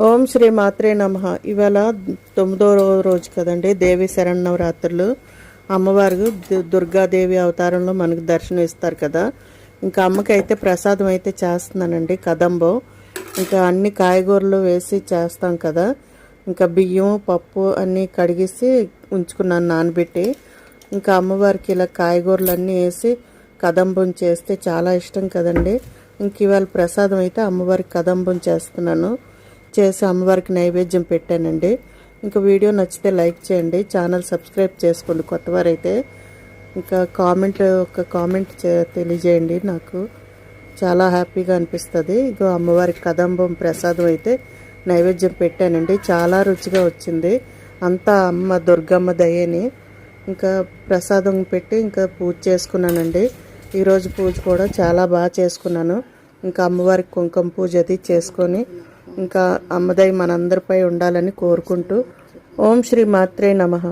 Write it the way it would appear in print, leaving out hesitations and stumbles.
ఓం శ్రీ మాత్రే నమః. ఇవాళ 9వ రోజు కదండి, దేవి శరన్నవరాత్రులు. అమ్మవారు దుర్గాదేవి అవతారంలో మనకు దర్శనం ఇస్తారు కదా. ఇంకా అమ్మకైతే ప్రసాదం అయితే చేస్తున్నానండి, కదంబం. ఇంకా అన్ని కాయగూరలు వేసి చేస్తాం కదా. ఇంకా బియ్యం పప్పు అన్నీ కడిగేసి ఉంచుకున్నాను నానబెట్టి. ఇంకా అమ్మవారికి ఇలా కాయగూరలు అన్నీ వేసి కదంబం చేస్తే చాలా ఇష్టం కదండి. ఇంక ఇవాళ ప్రసాదం అయితే అమ్మవారికి కదంబం చేస్తున్నాను. చేసి అమ్మవారికి నైవేద్యం పెట్టానండి. ఇంకా వీడియో నచ్చితే లైక్ చేయండి, ఛానల్ సబ్స్క్రైబ్ చేసుకోండి కొత్తవారైతే. ఇంకా కామెంట్ తెలియజేయండి, నాకు చాలా హ్యాపీగా అనిపిస్తుంది. ఇగో అమ్మవారికి కదంబం ప్రసాదం అయితే నైవేద్యం పెట్టానండి. చాలా రుచిగా వచ్చింది. అంతా అమ్మ దుర్గమ్మ దయని. ఇంకా ప్రసాదం పెట్టి ఇంకా పూజ చేసుకున్నానండి. ఈరోజు పూజ కూడా చాలా బాగా చేసుకున్నాను. ఇంకా అమ్మవారికి కుంకుమ పూజ అది చేసుకొని ఇంకా అమ్మదయ్య మనందరిపై ఉండాలని కోరుకుంటూ ఓం శ్రీ మాత్రే నమః.